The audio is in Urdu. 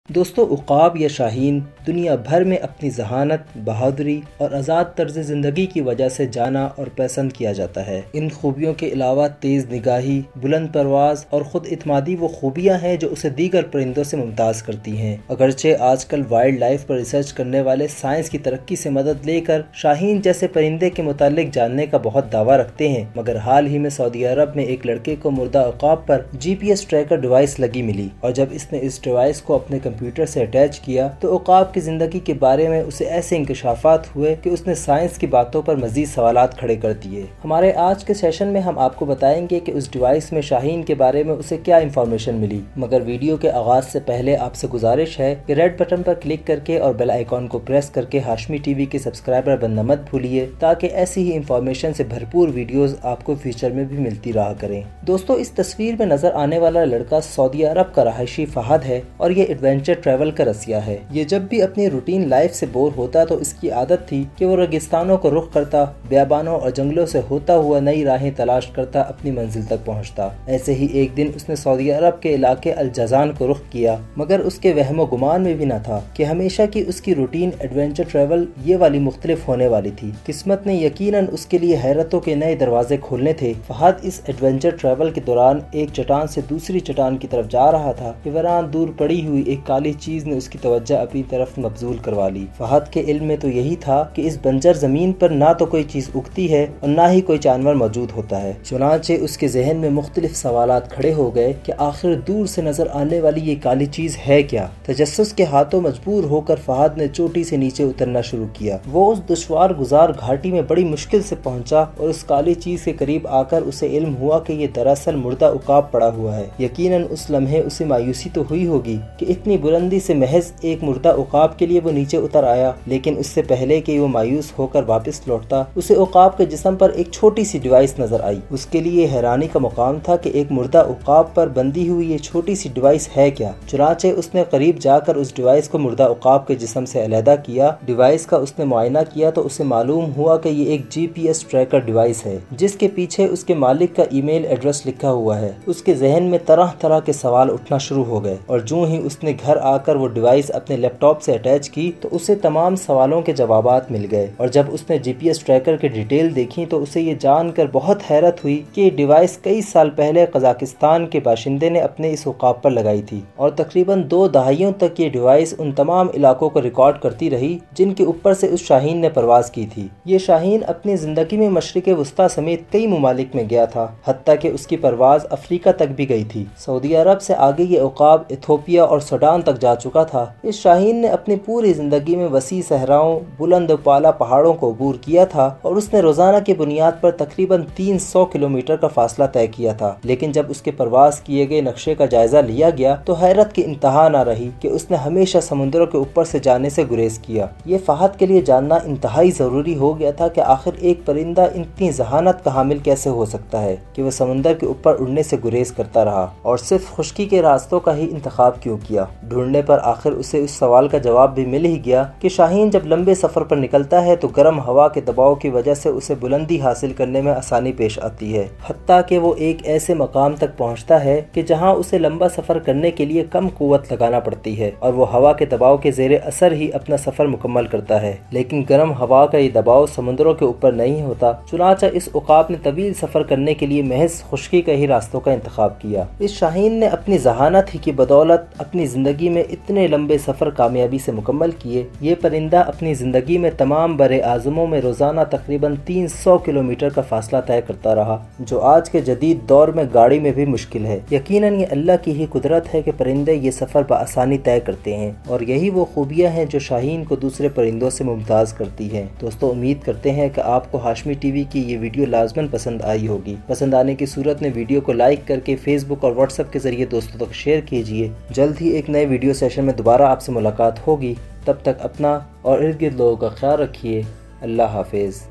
دوستو، عقاب یا شاہین دنیا بھر میں اپنی ذہانت، بہادری اور آزاد طرز زندگی کی وجہ سے جانا اور پسند کیا جاتا ہے۔ ان خوبیوں کے علاوہ تیز نگاہی، بلند پرواز اور خود اعتمادی وہ خوبیاں ہیں جو اسے دیگر پرندوں سے ممتاز کرتی ہیں۔ اگرچہ آج کل وائلڈ لائف پر ریسرچ کرنے والے سائنس کی ترقی سے مدد لے کر شاہین جیسے پرندے کے متعلق جاننے کا بہت دعویٰ رکھتے ہیں، مگر حال ہی میں سعودی عرب میں ایک لڑکے کو مردہ عقاب پر GPS ٹریکر ڈیوائس لگی ملی، اور جب اس نے اس ڈیوائس کو اپنے کمپیوٹر سے اٹیچ کیا تو عقاب کی زندگی کے بارے میں اسے ایسے انکشافات ہوئے کہ اس نے سائنس کی باتوں پر مزید سوالات کھڑے کر دیے۔ ہمارے آج کے سیشن میں ہم آپ کو بتائیں گے کہ اس ڈیوائس میں شاہین کے بارے میں اسے کیا انفارمیشن ملی، مگر ویڈیو کے آغاز سے پہلے آپ سے گزارش ہے کہ ریڈ بٹن پر کلک کر کے اور بیل آئیکن کو پریس کر کے ہاشمی ٹی وی کے سبسکرائبر بننا مت بھولیے، تاکہ ایسی ہی انفارمیشن سے بھرپور ویڈیوز آپ کو فیوچر میں بھی ملتی رہا کریں۔ دوستو، اس تصویر میں نظر آنے والا لڑکا سعودی عرب کا رہائشی فہد ہے، اور یہ ایڈونچر ٹریول کا رسیا ہے۔ یہ جب بھی اپنی روٹین لائف سے بور ہوتا تو اس کی عادت تھی کہ وہ ریگستانوں کو رخ کرتا، بیابانوں اور جنگلوں سے ہوتا ہوا نئی راہیں تلاش کرتا اپنی منزل تک پہنچتا۔ ایسے ہی ایک دن اس نے سعودی عرب کے علاقے الجازان کو رخ کیا، مگر اس کے وہم و گمان میں بھی نہ تھا کہ ہمیشہ کی اس کی روٹین ایڈونچر ٹریول یہ والی مختلف ہونے والی تھی۔ قسمت نے یقیناً اس کے لیے حیرتوں کے نئے دروازے کھولنے تھے۔ فہد اس ایڈونچر ٹریول کے دوران ایک چٹان سے دوسری چٹان کی طرف جا رہا تھا کہ وران دور پڑی ہوئی ایک کالی چیز نے اس کی توجہ اپنی طرف مبذول کروا لی۔ فہد کے علم میں تو یہی تھا کہ اس بنجر زمین پر نہ تو کوئی چیز اگتی ہے اور نہ ہی کوئی جانور موجود ہوتا ہے۔ چنانچہ اس کے ذہن میں مختلف سوالات کھڑے ہو گئے کہ آخر دور سے نظر آنے والی یہ کالی چیز ہے کیا؟ تجسس کے ہاتھوں مجبور ہو کر فہد نے چوٹی سے نیچے اترنا شروع کیا۔ وہ اس دشوار گزار گھاٹی میں بڑی مشکل سے پہنچا اور اس کالی چیز کے قریب آ کر اسے علم ہوا کہ یہ دراصل مردہ عقاب پڑا ہوا ہے۔ یقیناً اس لمحے اسے مایوسی تو ہوئی ہوگی کہ اتنی بلندی سے محض ایک مردہ عقاب کے لیے وہ نیچے اتر آیا، لیکن اس سے پہلے کہ وہ مایوس ہو کر واپس لوٹتا، اسے عقاب کے جسم پر ایک چھوٹی سی ڈیوائس نظر آئی۔ اس کے لیے حیرانی کا مقام تھا کہ ایک مردہ عقاب پر بندھی ہوئی یہ چھوٹی سی ڈیوائس ہے کیا؟ چنانچہ اس نے قریب جا کر اس ڈیوائس کو مردہ عقاب کے جسم سے علیحدہ کیا۔ ڈیوائس کا اس نے معائنہ کیا تو اسے معلوم ہوا کہ یہ ایک GPS ٹریکر ڈیوائس ہے، جس کے پیچھے اس کے مالک کا ای میل ایڈریس لکھا ہوا ہے۔ اس کے ذہن میں طرح طرح کے سوال اٹھنا شروع ہو گئے، اور جو ہی اس نے گھر آ کر وہ ڈیوائس اپنے لیپ ٹاپ سے اٹیچ کی تو اسے تمام سوالوں کے جوابات مل گئے۔ اور جب اس نے GPS ٹریکر کے ڈیٹیل دیکھی تو اسے یہ جان کر بہت حیرت ہوئی کہ یہ ڈیوائس کئی سال پہلے قزاقستان کے باشندے نے اپنے اس عقاب پر لگائی تھی، اور تقریباً 2 دہائیوں تک یہ ڈیوائس ان تمام علاقوں کو ریکارڈ کرتی رہی جن کے اوپر سے اس شاہین نے پرواز کی تھی۔ یہ شاہین اپنی زندگی میں مشرق وسطیٰ سمیت کئی ممالک میں گیا تھا، حتیٰ کہ اس کی پرواز افریقہ تک بھی گئی تھی۔ سعودی عرب سے آگے یہ عقاب ایتھوپیا اور سوڈان تک جا چکا تھا۔ اس شاہین نے اپنی پوری زندگی میں وسیع صحراؤں، بلند و بالا پہاڑوں کو عبور کیا تھا، اور اس نے روزانہ کی بنیاد پر تقریباً 300 کلومیٹر کا فاصلہ طے کیا تھا۔ لیکن جب اس کے پرواز کیے گئے نقشے کا جائزہ لیا گیا تو حیرت کی انتہا نہ رہی کہ اس نے ہمیشہ سمندروں کے اوپر سے جانے سے گریز کیا۔ یہ فہد کے لیے جاننا انتہائی ضروری ہو گیا تھا کہ آخر ایک پرندہ اتنی ذہانت کا حامل کیسے ہو سکتا ہے کہ وہ سمندر کے اوپر اڑنے سے گریز کرتا رہا، اور صرف خشکی کے راستوں کا ہی انتخاب کیوں کیا۔ ڈھونڈنے پر آخر اسے اس سوال کا جواب بھی مل ہی گیا کہ شاہین جب لمبے سفر پر نکلتا ہے تو گرم ہوا کے دباؤ کی وجہ سے اسے بلندی حاصل کرنے میں آسانی پیش آتی ہے، حتیٰ کہ وہ ایک ایسے مقام تک پہنچتا ہے کہ جہاں اسے لمبا سفر کرنے کے لیے کم قوت لگانا پڑتی ہے، اور وہ ہوا کے دباؤ کے زیر اثر ہی اپنا سفر مکمل کرتا ہے۔ لیکن گرم ہوا کا یہ دباؤ سمندروں کے اوپر نہیں ہوتا، چنانچہ اس عقاب نے طویل سفر کرنے کے لیے محض خشکی کے ہی راستوں کا انتخاب کیا۔ اس شاہین نے اپنی ذہانت ہی کی بدولت اپنی زندگی میں اتنے لمبے سفر کامیابی سے مکمل کیے۔ یہ پرندہ اپنی زندگی میں تمام بر اعظموں میں روزانہ تقریباً 300 کلومیٹر کا فاصلہ طے کرتا رہا، جو آج کے جدید دور میں گاڑی میں بھی مشکل ہے۔ یقیناً یہ اللہ کی ہی قدرت ہے کہ پرندے یہ سفر بآسانی طے کرتے ہیں، اور یہی وہ خوبیاں ہیں جو شاہین کو دوسرے پرندوں سے ممتاز کرتی ہیں۔ دوستو، امید کرتے ہیں کہ آپ کو ہاشمی ٹی وی کی یہ ویڈیو لازماً پسند آئی ہوگی۔ پسند آنے کی صورت میں ویڈیو کو لائک کر کے فیس بک اور واٹس ایپ کے ذریعے دوستوں تک شیئر کیجیے۔ جلد ہی ایک نئے ویڈیو سیشن میں دوبارہ آپ سے ملاقات ہوگی۔ تب تک اپنا اور ارد گرد لوگوں کا خیال رکھیے۔ اللہ حافظ۔